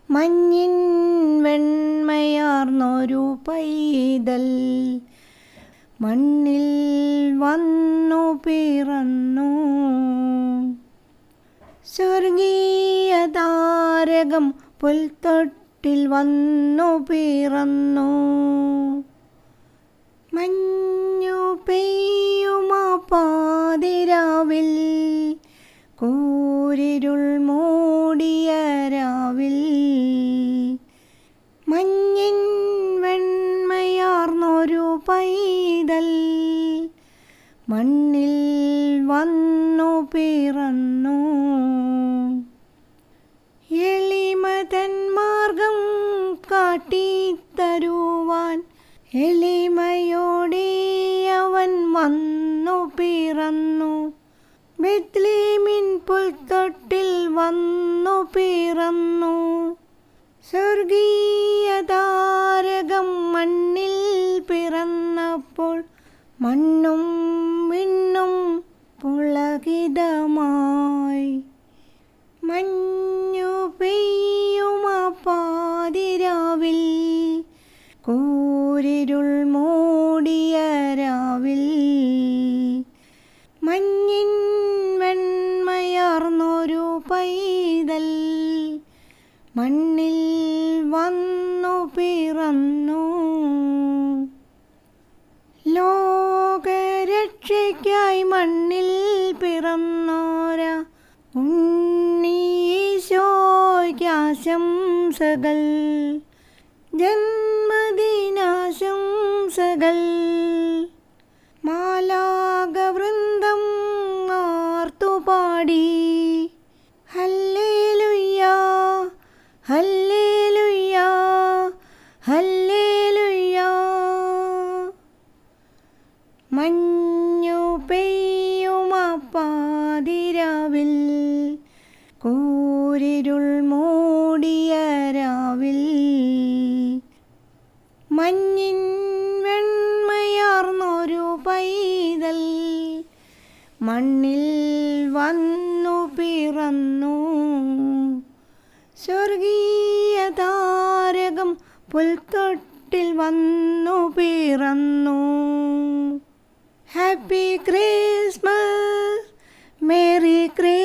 മഞ്ഞിൻ വെണ്മയാർന്നൊരു പൈതൽ മണ്ണിൽ വന്നു പിറന്നു. സ്വർഗീയ താരകം പുൽത്തൊട്ടിൽ വന്നു പിറന്നു. മഞ്ഞു പെയ്യുമാ പാതിരാവിൽ, കൂരിരുൾ മൂടിയ രാവിൽ, മഞ്ഞിൻ വെണ്മയാർന്നൊരു പൈതൽ മണ്ണിൽ വന്നു പിറന്നു. എളിമതൻ മാർഗം കാട്ടിത്തരുവാൻ എളിമയോടെ അവൻ വന്നു പിറന്നു. ബെത്ലഹേമിൻ പുൽത്തൊട്ടിൽ വന്നു പിറന്നു. സ്വർഗീയ താരകം മണ്ണിൽ പിറന്നപ്പോൾ മണ്ണും വിണ്ണും പുളകിതമായി. മഞ്ഞു പെയ്യുമാ പാതിരാവിൽ, കൂരിരുൾ മൂടിയ രാവിൽ, മഞ്ഞിൻ വെണ്മയാർന്നൊരു പൈതൽ മണ്ണിൽ വന്നു പിറന്നു. ലോകരക്ഷയ്ക്കായി മണ്ണിൽ പിറന്നോരാ ഉണ്ണീശോയ്ക്കാശംസകൾ, ജന്മദിനാശംസകൾ. മാലാഖവൃന്ദം ആർത്തുപാടി ഹല്ലേലൂയാ ഹല്ലേലൂയാ ഹല്ലേലൂയാ. മഞ്ഞു പെയ്യുമാ പാതിരാവിൽ, കൂരിരുൾ മൂടിയ രാവിൽ, മഞ്ഞിൻ വെണ്മയാർന്നൊരു പൈതൽ മണ്ണിൽ വന്നു പിറന്നു. സ്വർഗീയ താരകം പുൽത്തൊട്ടിൽ വന്നു പിറന്നു. Happy Christmas, merry Christmas.